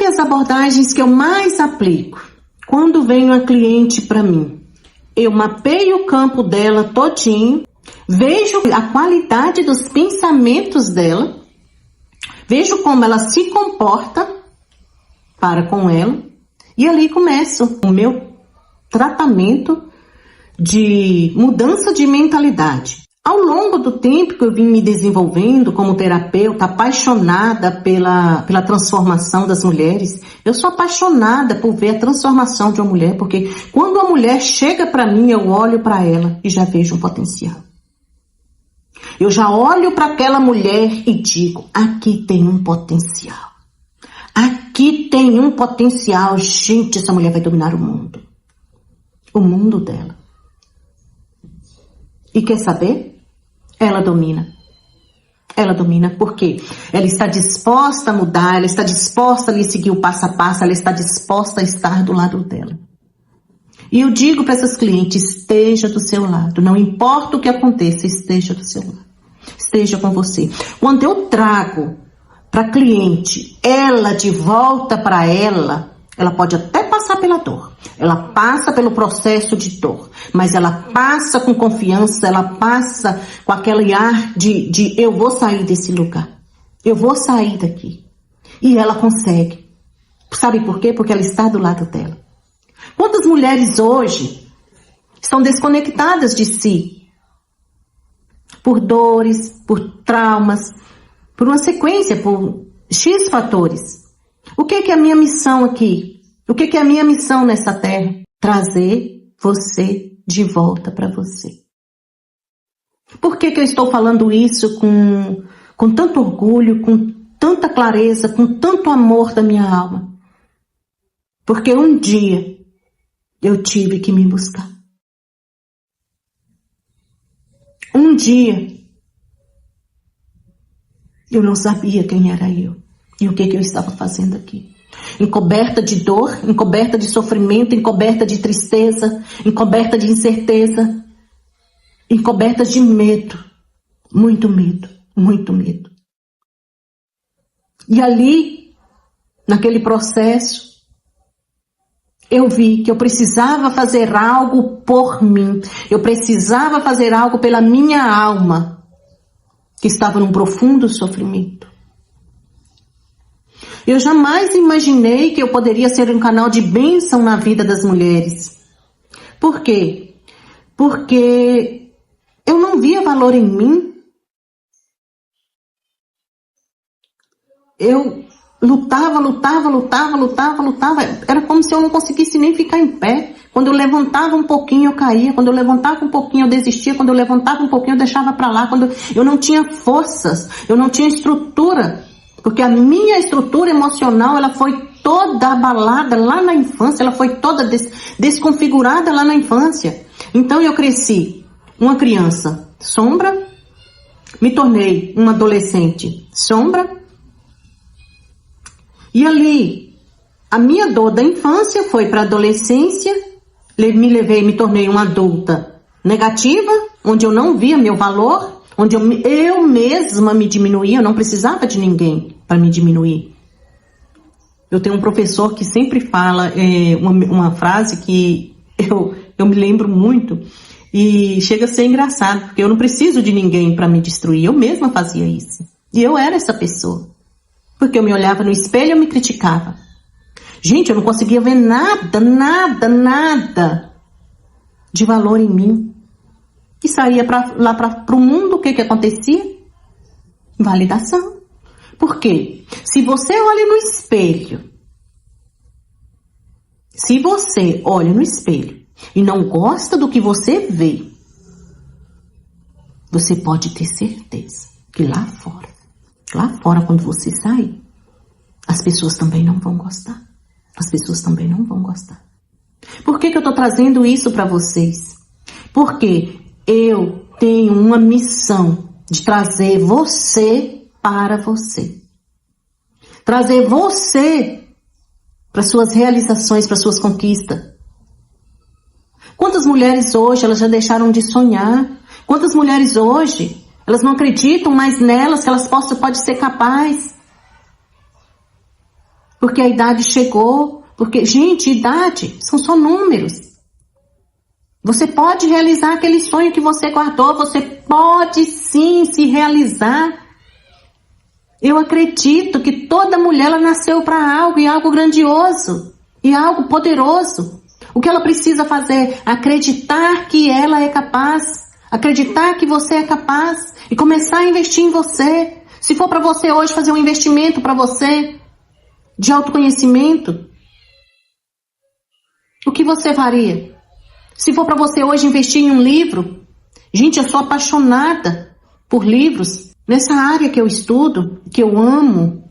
que as abordagens que eu mais aplico? Quando vem uma cliente para mim, eu mapeio o campo dela todinho, vejo a qualidade dos pensamentos dela, vejo como ela se comporta para com ela, e ali começo o meu tratamento de mudança de mentalidade. Ao longo do tempo que eu vim me desenvolvendo como terapeuta, apaixonada pela transformação das mulheres, eu sou apaixonada por ver a transformação de uma mulher, porque quando uma mulher chega para mim, eu olho para ela e já vejo um potencial. Eu já olho para aquela mulher e digo, aqui tem um potencial. Aqui tem um potencial. Gente, essa mulher vai dominar o mundo. O mundo dela. E quer saber? Ela domina. Ela domina porque ela está disposta a mudar, ela está disposta a lhe seguir o passo a passo, ela está disposta a estar do lado dela. E eu digo para essas clientes, esteja do seu lado. Não importa o que aconteça, esteja do seu lado. Esteja com você. Quando eu trago para a cliente ela de volta para ela pode até passar pela dor. Ela passa pelo processo de dor. Mas ela passa com confiança, ela passa com aquele ar de eu vou sair desse lugar. Eu vou sair daqui. E ela consegue. Sabe por quê? Porque ela está do lado dela. Quantas mulheres hoje estão desconectadas de si? Por dores, por traumas, por uma sequência, por X fatores. O que é a minha missão aqui? O que é a minha missão nessa terra? Trazer você de volta para você. Por que eu estou falando isso com tanto orgulho, com tanta clareza, com tanto amor da minha alma? Porque um dia eu tive que me buscar. Um dia eu não sabia quem era eu e o que eu estava fazendo aqui. Encoberta de dor, encoberta de sofrimento, encoberta de tristeza, encoberta de incerteza, encoberta de medo, muito medo, muito medo. E ali, naquele processo, eu vi que eu precisava fazer algo por mim, eu precisava fazer algo pela minha alma, que estava num profundo sofrimento. Eu jamais imaginei que eu poderia ser um canal de bênção na vida das mulheres. Por quê? Porque eu não via valor em mim. Eu lutava. Era como se eu não conseguisse nem ficar em pé. Quando eu levantava um pouquinho, eu caía. Quando eu levantava um pouquinho, eu desistia. Quando eu levantava um pouquinho, eu deixava para lá. Quando eu não tinha forças, eu não tinha estrutura. Porque a minha estrutura emocional, ela foi toda abalada lá na infância, ela foi toda desconfigurada lá na infância. Então eu cresci uma criança sombra, me tornei uma adolescente sombra, e ali a minha dor da infância foi para a adolescência, me tornei uma adulta negativa, onde eu não via meu valor, onde eu mesma me diminuía, eu não precisava de ninguém para me diminuir. Eu tenho um professor que sempre fala uma frase que eu me lembro muito e chega a ser engraçado, porque eu não preciso de ninguém para me destruir, eu mesma fazia isso. E eu era essa pessoa, porque eu me olhava no espelho e eu me criticava. Gente, eu não conseguia ver nada de valor em mim. E saía lá para o mundo, o que acontecia? Validação. Por quê? Se você olha no espelho, e não gosta do que você vê, você pode ter certeza que lá fora quando você sair, as pessoas também não vão gostar. Por que eu estou trazendo isso para vocês? Porque eu tenho uma missão de trazer você para você. Trazer você para suas realizações, para suas conquistas. Quantas mulheres hoje, elas já deixaram de sonhar? Quantas mulheres hoje, elas não acreditam mais nelas, que elas podem ser capazes? porque a idade chegou, porque, gente, idade são só números. Você pode realizar aquele sonho que você guardou, você pode sim se realizar. Eu acredito que toda mulher ela nasceu para algo, e algo grandioso, e algo poderoso. O que ela precisa fazer? Acreditar que ela é capaz, acreditar que você é capaz e começar a investir em você. Se for para você hoje fazer um investimento para você de autoconhecimento, o que você faria? Se for para você hoje investir em um livro, gente, eu sou apaixonada por livros. Nessa área que eu estudo, que eu amo,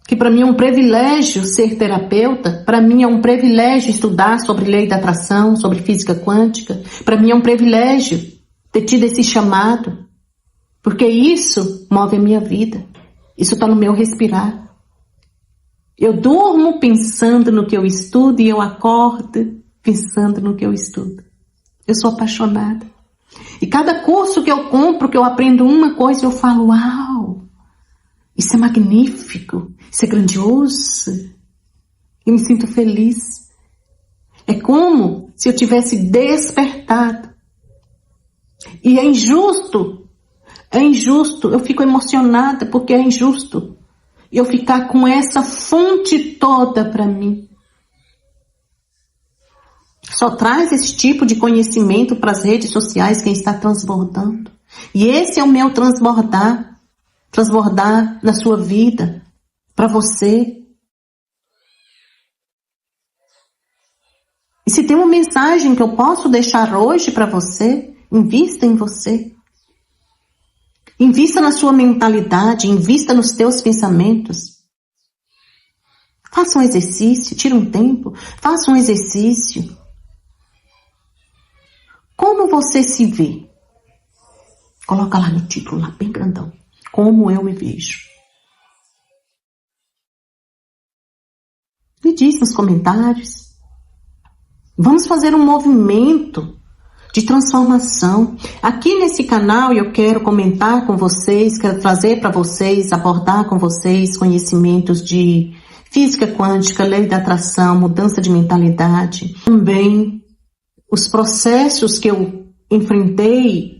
que para mim é um privilégio ser terapeuta, para mim é um privilégio estudar sobre lei da atração, sobre física quântica, para mim é um privilégio ter tido esse chamado, porque isso move a minha vida, isso está no meu respirar. Eu durmo pensando no que eu estudo e eu acordo pensando no que eu estudo. Eu sou apaixonada. E cada curso que eu compro, que eu aprendo uma coisa, eu falo, uau, isso é magnífico, isso é grandioso. Eu me sinto feliz. É como se eu tivesse despertado. E é injusto, eu fico emocionada porque é injusto eu ficar com essa fonte toda para mim. Só traz esse tipo de conhecimento para as redes sociais quem está transbordando. E esse é o meu transbordar. Transbordar na sua vida. Para você. E se tem uma mensagem que eu posso deixar hoje para você, invista em você. Invista na sua mentalidade, invista nos teus pensamentos. Faça um exercício, tira um tempo, faça um exercício. Como você se vê? Coloca lá no título, lá bem grandão. Como eu me vejo. Me diz nos comentários. Vamos fazer um movimento de transformação. Aqui nesse canal eu quero comentar com vocês, quero trazer para vocês, abordar com vocês conhecimentos de física quântica, lei da atração, mudança de mentalidade. Também os processos que eu enfrentei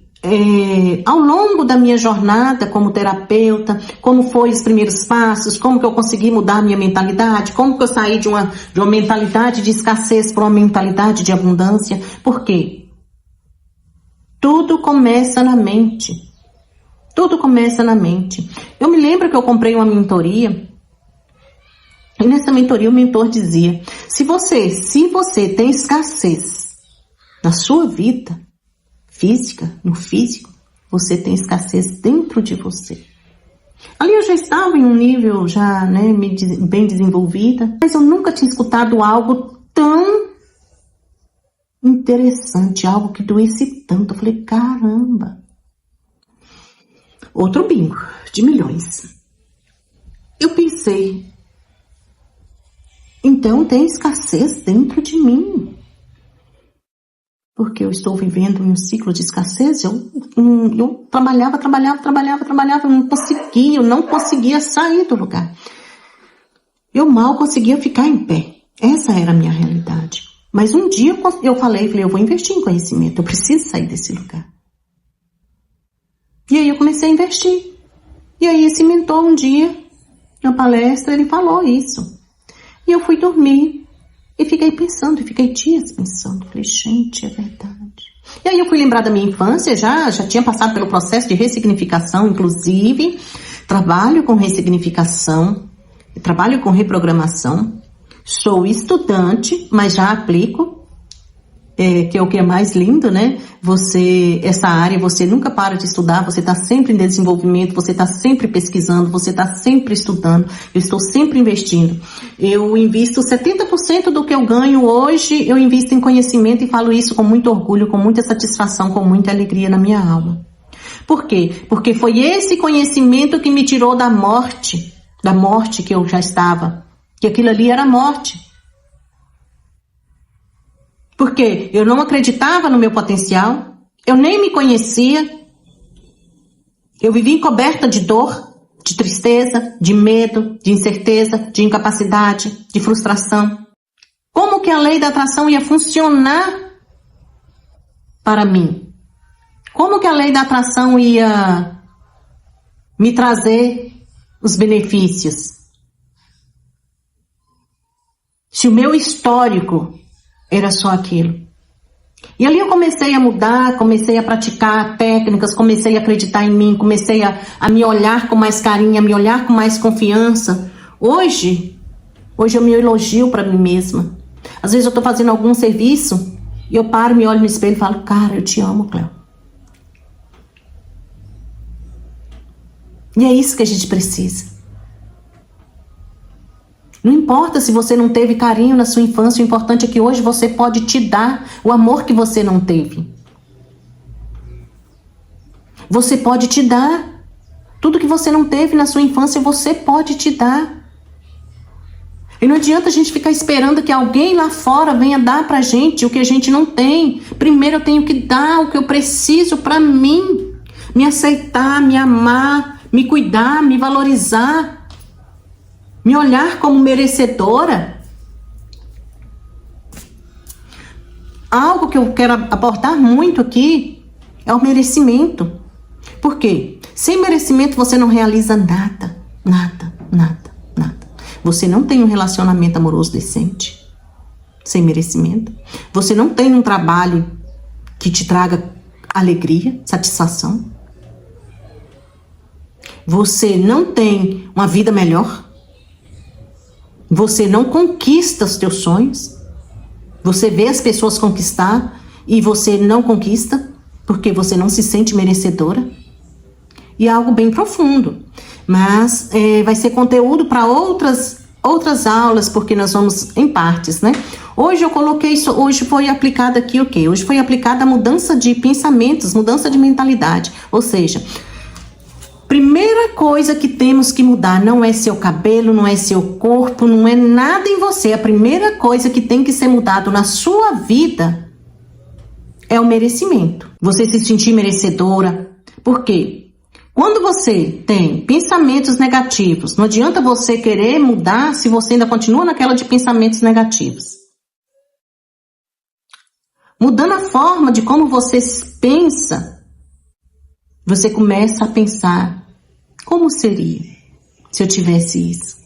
ao longo da minha jornada como terapeuta, como foi os primeiros passos, como que eu consegui mudar a minha mentalidade, como que eu saí de uma mentalidade de escassez para uma mentalidade de abundância. Por quê? Tudo começa na mente. Tudo começa na mente. Eu me lembro que eu comprei uma mentoria, e nessa mentoria o mentor dizia, se você tem escassez na sua vida física, no físico, você tem escassez dentro de você. Ali eu já estava em um nível já, bem desenvolvida, mas eu nunca tinha escutado algo tão interessante, algo que doesse tanto. Eu falei, caramba. Outro bingo de milhões. Eu pensei, então tem escassez dentro de mim. Porque eu estou vivendo um ciclo de escassez, eu trabalhava, eu não conseguia sair do lugar. Eu mal conseguia ficar em pé. Essa era a minha realidade. Mas um dia eu falei, eu vou investir em conhecimento, eu preciso sair desse lugar. E aí eu comecei a investir. E aí esse mentor um dia, na palestra, ele falou isso. E eu fui dormir. E fiquei pensando, fiquei dias pensando. Falei, gente, é verdade. E aí eu fui lembrar da minha infância, já tinha passado pelo processo de ressignificação, inclusive. Trabalho com ressignificação, trabalho com reprogramação. Sou estudante, mas já aplico, que é o que é mais lindo, né? Essa área, você nunca para de estudar, você está sempre em desenvolvimento, você está sempre pesquisando, você está sempre estudando, eu estou sempre investindo. Eu invisto 70% do que eu ganho hoje, eu invisto em conhecimento e falo isso com muito orgulho, com muita satisfação, com muita alegria na minha alma. Por quê? Porque foi esse conhecimento que me tirou da morte que eu já estava, que aquilo ali era morte. Porque eu não acreditava no meu potencial, eu nem me conhecia, eu vivia encoberta de dor, de tristeza, de medo, de incerteza, de incapacidade, de frustração. Como que a lei da atração ia funcionar para mim? Como que a lei da atração ia me trazer os benefícios? Se o meu histórico era só aquilo. E ali eu comecei a mudar, comecei a praticar técnicas, comecei a acreditar em mim, comecei a me olhar com mais carinho, a me olhar com mais confiança. Hoje eu me elogio para mim mesma. Às vezes eu estou fazendo algum serviço e eu paro, me olho no espelho e falo, cara, eu te amo, Cléo. E é isso que a gente precisa. Não importa se você não teve carinho na sua infância, o importante é que hoje você pode te dar o amor que você não teve. Você pode te dar. Tudo que você não teve na sua infância, você pode te dar. E não adianta a gente ficar esperando que alguém lá fora venha dar pra gente o que a gente não tem. Primeiro eu tenho que dar o que eu preciso pra mim. Me aceitar, me amar, me cuidar, me valorizar. Me olhar como merecedora. Algo que eu quero abordar muito aqui é o merecimento. Por quê? Sem merecimento você não realiza nada. Nada, nada, nada. Você não tem um relacionamento amoroso decente. Sem merecimento. Você não tem um trabalho que te traga alegria, satisfação. Você não tem uma vida melhor. Você não conquista os teus sonhos. Você vê as pessoas conquistar e você não conquista porque você não se sente merecedora. E é algo bem profundo. Mas vai ser conteúdo para outras aulas, porque nós vamos em partes, né? Hoje eu coloquei isso, hoje foi aplicado aqui o quê? Hoje foi aplicada a mudança de pensamentos, mudança de mentalidade. Ou seja, primeira coisa que temos que mudar não é seu cabelo, não é seu corpo, não é nada em você. A primeira coisa que tem que ser mudado na sua vida é o merecimento. Você se sentir merecedora. Por quê? Quando você tem pensamentos negativos, não adianta você querer mudar se você ainda continua naquela de pensamentos negativos. Mudando a forma de como você pensa, você começa a pensar, como seria se eu tivesse isso?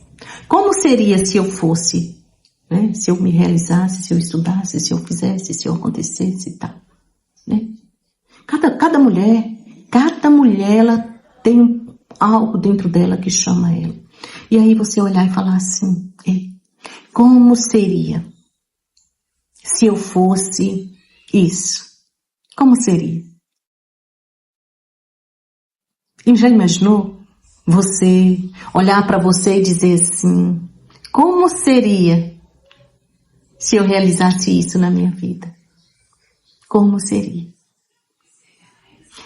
Como seria se eu fosse, né? Se eu me realizasse, se eu estudasse, se eu fizesse, se eu acontecesse e tal, né? Cada mulher ela tem algo dentro dela que chama ela. E aí você olhar e falar assim, como seria se eu fosse isso? Como seria? E já imaginou você olhar para você e dizer assim, como seria se eu realizasse isso na minha vida? Como seria?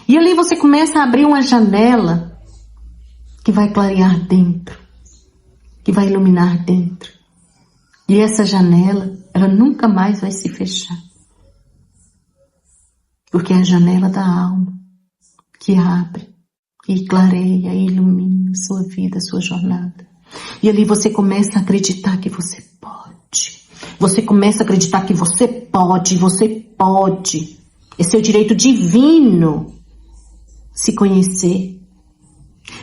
E ali você começa a abrir uma janela que vai clarear dentro, que vai iluminar dentro. E essa janela, ela nunca mais vai se fechar. Porque é a janela da alma que abre e clareia e ilumina a sua vida, a sua jornada. E ali você começa a acreditar que você pode. Você começa a acreditar que você pode. É seu direito divino se conhecer.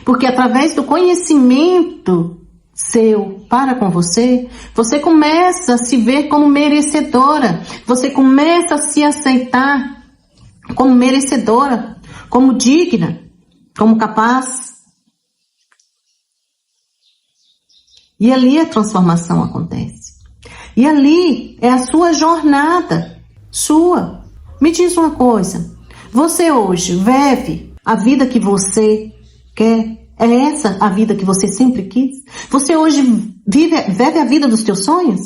Porque através do conhecimento seu para com você, você começa a se ver como merecedora. Você começa a se aceitar como merecedora, como digna, como capaz. E ali a transformação acontece. E ali é a sua jornada, sua. Me diz uma coisa, você hoje vive a vida que você quer? É essa a vida que você sempre quis? Você hoje vive a vida dos teus sonhos?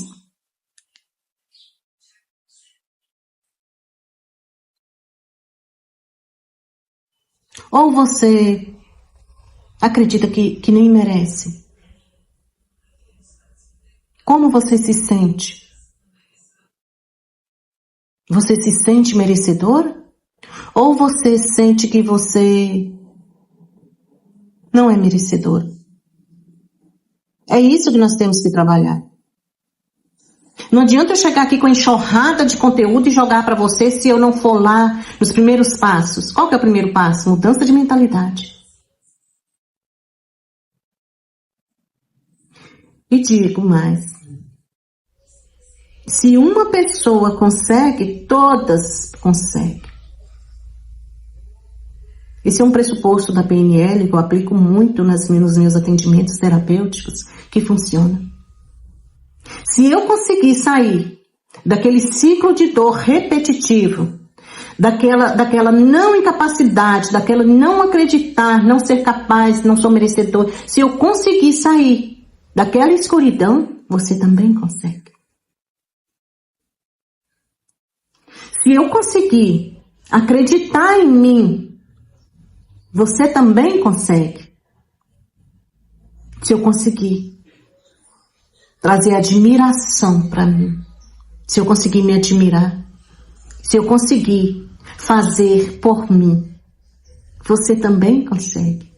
Ou você acredita que nem merece? Como você se sente? Você se sente merecedor? Ou você sente que você não é merecedor? É isso que nós temos que trabalhar. Não adianta eu chegar aqui com enxurrada de conteúdo e jogar para você se eu não for lá nos primeiros passos. Qual que é o primeiro passo? Mudança de mentalidade. E digo mais. Se uma pessoa consegue, todas conseguem. Esse é um pressuposto da PNL que eu aplico muito nos meus atendimentos terapêuticos, que funciona. Se eu conseguir sair daquele ciclo de dor repetitivo, daquela não incapacidade, daquela não acreditar, não ser capaz, não sou merecedor, se eu conseguir sair daquela escuridão, você também consegue. Se eu conseguir acreditar em mim, você também consegue. Se eu conseguir trazer admiração para mim, se eu conseguir me admirar, se eu conseguir fazer por mim, você também consegue.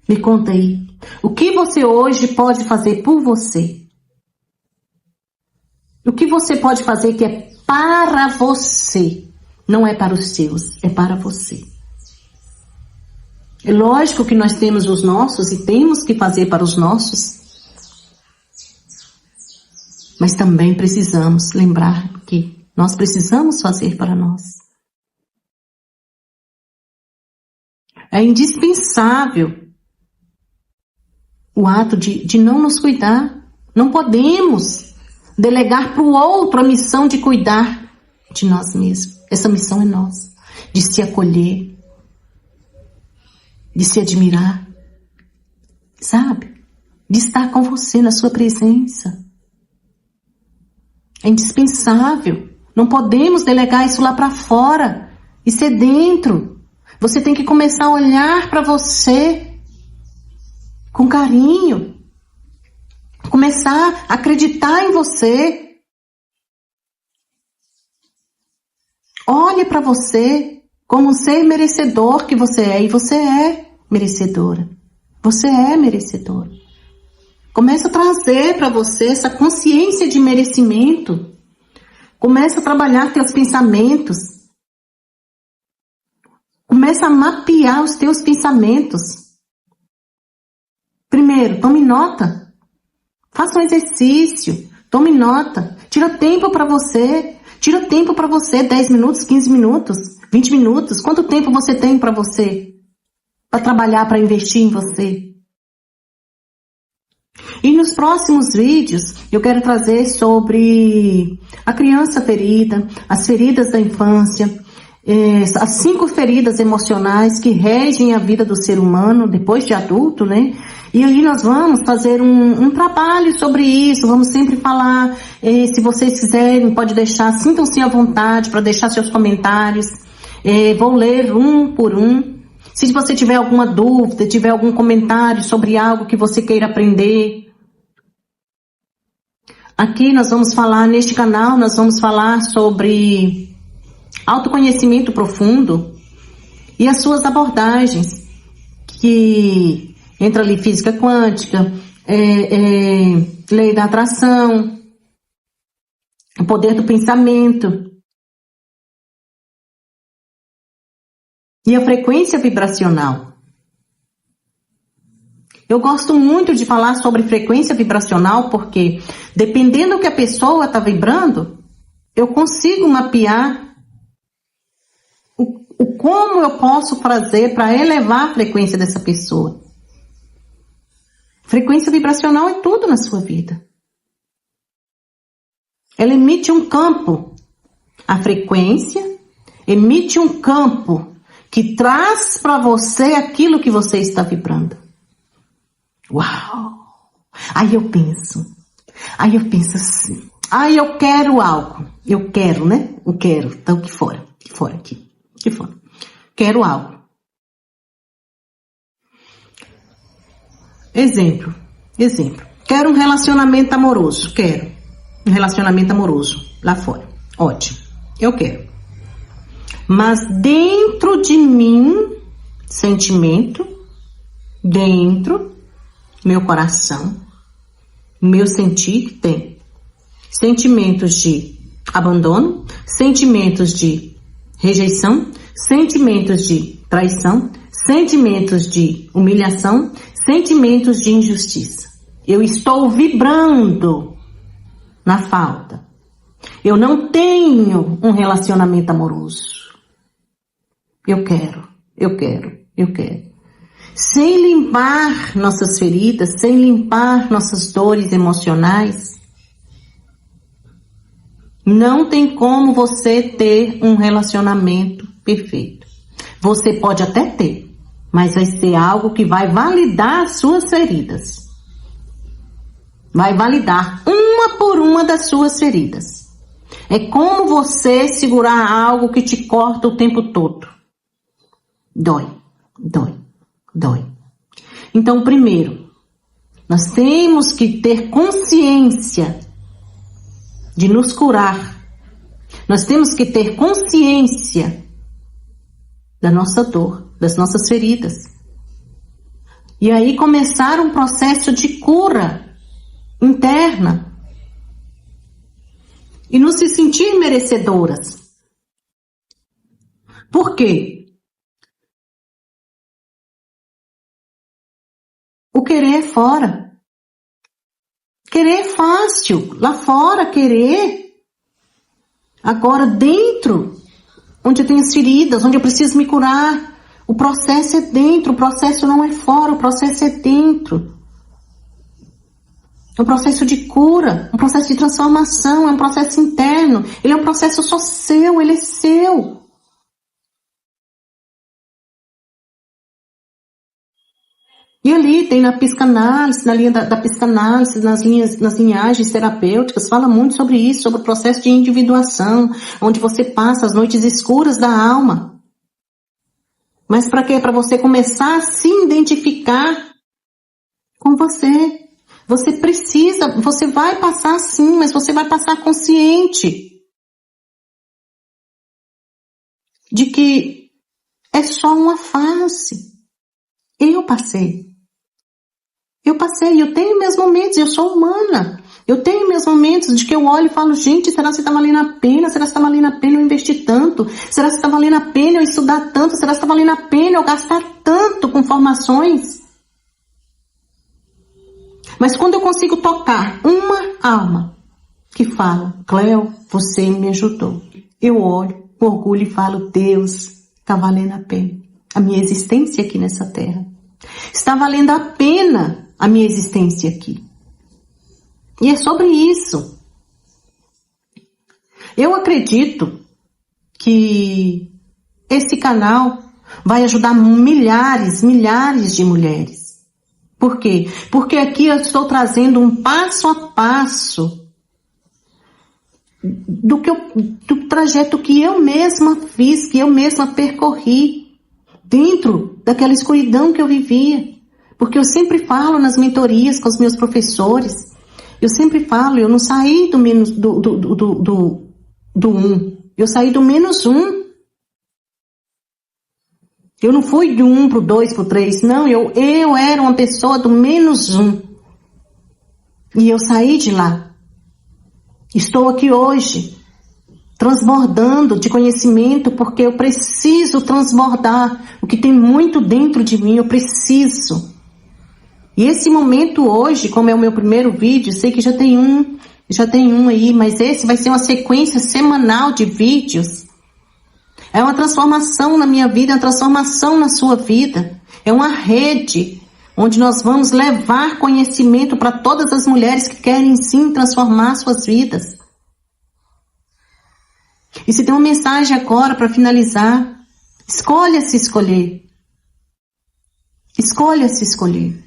Me conta aí, o que você hoje pode fazer por você? O que você pode fazer que é para você, não é para os seus, é para você. É lógico que nós temos os nossos e temos que fazer para os nossos, mas também precisamos lembrar que nós precisamos fazer para nós. É indispensável o ato de não nos cuidar. Não podemos delegar para o outro a missão de cuidar de nós mesmos. Essa missão é nossa, de se acolher, de se admirar, sabe? De estar com você na sua presença. É indispensável. Não podemos delegar isso lá para fora. Isso é dentro. Você tem que começar a olhar para você com carinho. Começar a acreditar em você. Olhe para você como um ser merecedor que você é. E você é merecedora. Você é merecedora. Começa a trazer para você essa consciência de merecimento. Começa a trabalhar teus pensamentos. Começa a mapear os teus pensamentos. Primeiro, tome nota. Faça um exercício. Tome nota. Tira tempo para você. Tira tempo para você. 10 minutos, 15 minutos, 20 minutos. Quanto tempo você tem para você? Para trabalhar, para investir em você? E nos próximos vídeos eu quero trazer sobre a criança ferida, as feridas da infância, as 5 feridas emocionais que regem a vida do ser humano depois de adulto, né? E aí nós vamos fazer um trabalho sobre isso, vamos sempre falar, se vocês quiserem, pode deixar, sintam-se à vontade para deixar seus comentários, vou ler um por um. Se você tiver alguma dúvida, tiver algum comentário sobre algo que você queira aprender. Aqui nós vamos falar, neste canal, nós vamos falar sobre autoconhecimento profundo e as suas abordagens, que entra ali física quântica, lei da atração, o poder do pensamento. E a frequência vibracional. Eu gosto muito de falar sobre frequência vibracional porque, dependendo do que a pessoa está vibrando, eu consigo mapear o como eu posso fazer para elevar a frequência dessa pessoa. Frequência vibracional é tudo na sua vida. Ela emite um campo. A frequência emite um campo que traz para você aquilo que você está vibrando. Uau! Aí eu penso assim, eu quero algo. Eu quero, né? Eu quero. Então, aqui fora. Quero algo. Exemplo. Quero um relacionamento amoroso. Quero um relacionamento amoroso lá fora. Ótimo. Eu quero. Mas dentro de mim, sentimento, dentro, meu coração, O meu sentir tem sentimentos de abandono, sentimentos de rejeição, sentimentos de traição, sentimentos de humilhação, sentimentos de injustiça. Eu estou vibrando na falta. Eu não tenho um relacionamento amoroso. Eu quero. Sem limpar nossas feridas, sem limpar nossas dores emocionais, não tem como você ter um relacionamento perfeito. Você pode até ter, mas vai ser algo que vai validar as suas feridas. Vai validar uma por uma das suas feridas. É como você segurar algo que te corta o tempo todo. Dói. Então, primeiro, nós temos que ter consciência de nos curar. Nós temos que ter consciência da nossa dor, das nossas feridas. E aí começar um processo de cura interna. E nos se sentir merecedoras. Por quê? O querer é fora. Querer é fácil. Lá fora, querer. Agora, dentro, onde eu tenho as feridas, onde eu preciso me curar, o processo é dentro, o processo não é fora, o processo é dentro. É um processo de cura, um processo de transformação, é um processo interno. Ele é um processo só seu, ele é seu. E ali tem na psicanálise, na linha da psicanálise, nas linhagens terapêuticas, fala muito sobre isso, sobre o processo de individuação, onde você passa as noites escuras da alma. Mas para quê? Para você começar a se identificar com você. Você precisa, você vai passar sim, mas você vai passar consciente de que é só uma fase. Eu passei, eu tenho meus momentos, eu sou humana. Eu tenho meus momentos de que eu olho e falo, gente, será que está valendo a pena? Será que está valendo a pena eu investir tanto? Será que está valendo a pena eu estudar tanto? Será que está valendo a pena eu gastar tanto com formações? Mas quando eu consigo tocar uma alma que fala, Cleo, você me ajudou. Eu olho, com orgulho e falo, Deus, está valendo a pena a minha existência aqui nessa terra. Está valendo a pena a minha existência aqui. E é sobre isso. Eu acredito que esse canal vai ajudar milhares de mulheres. Por quê? Porque aqui eu estou trazendo um passo a passo do trajeto que eu mesma fiz, que eu mesma percorri dentro daquela escuridão que eu vivia. Porque eu sempre falo nas mentorias com os meus professores, eu sempre falo, eu não saí do menos do 1, eu saí do -1. Eu não fui do 1 pro 2, pro 3, não, eu era uma pessoa do -1. E eu saí de lá. Estou aqui hoje, transbordando de conhecimento, porque eu preciso transbordar o que tem muito dentro de mim, eu preciso. E esse momento hoje, como é o meu primeiro vídeo, sei que já tem um aí, mas esse vai ser uma sequência semanal de vídeos. É uma transformação na minha vida, é uma transformação na sua vida. É uma rede onde nós vamos levar conhecimento para todas as mulheres que querem sim transformar suas vidas. E se tem uma mensagem agora para finalizar, escolha se escolher. Escolha se escolher.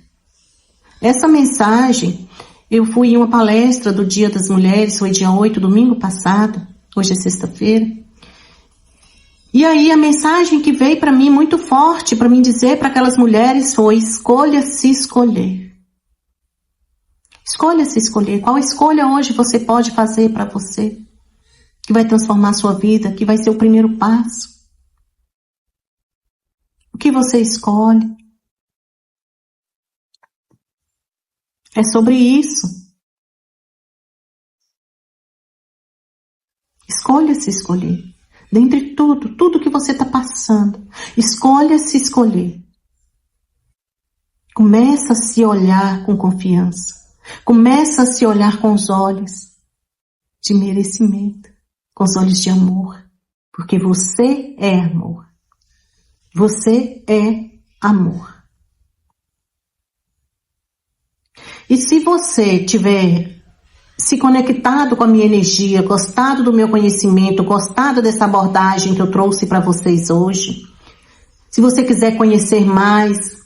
Essa mensagem, eu fui em uma palestra do Dia das Mulheres, foi dia 8, domingo passado, hoje é sexta-feira. E aí a mensagem que veio para mim muito forte, para mim dizer para aquelas mulheres foi, escolha se escolher. Escolha se escolher. Qual escolha hoje você pode fazer para você? Que vai transformar a sua vida, que vai ser o primeiro passo. O que você escolhe? É sobre isso. Escolha se escolher. Dentre tudo que você está passando, escolha se escolher. Começa a se olhar com confiança. Começa a se olhar com os olhos de merecimento, com os olhos de amor. Porque você é amor. Você é amor. E se você tiver se conectado com a minha energia, gostado do meu conhecimento, gostado dessa abordagem que eu trouxe para vocês hoje, se você quiser conhecer mais,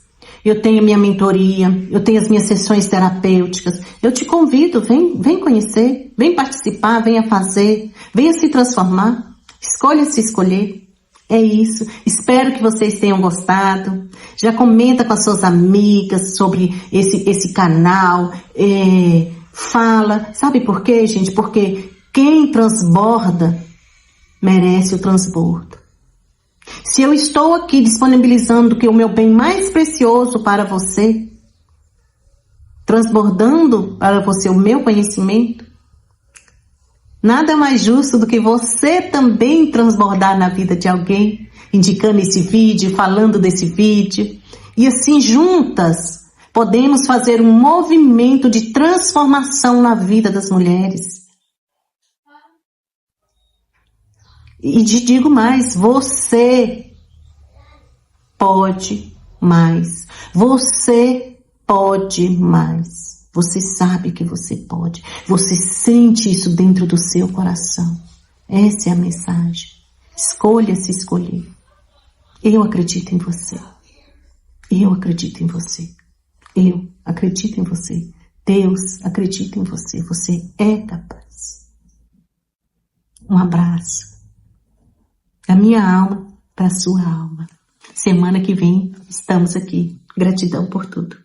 eu tenho minha mentoria, eu tenho as minhas sessões terapêuticas, eu te convido, vem conhecer, vem participar, venha fazer, venha se transformar, escolha se escolher. É isso, espero que vocês tenham gostado. Já comenta com as suas amigas sobre esse canal, fala, sabe por quê, gente? Porque quem transborda merece o transbordo. Se eu estou aqui disponibilizando que o meu bem mais precioso para você, transbordando para você o meu conhecimento, nada mais justo do que você também transbordar na vida de alguém, indicando esse vídeo, falando desse vídeo. E assim, juntas, podemos fazer um movimento de transformação na vida das mulheres. E te digo mais, você pode mais. Você pode mais. Você sabe que você pode. Você sente isso dentro do seu coração. Essa é a mensagem. Escolha se escolher. Eu acredito em você. Eu acredito em você. Eu acredito em você. Deus acredita em você. Você é capaz. Um abraço. Da minha alma para a sua alma. Semana que vem estamos aqui. Gratidão por tudo.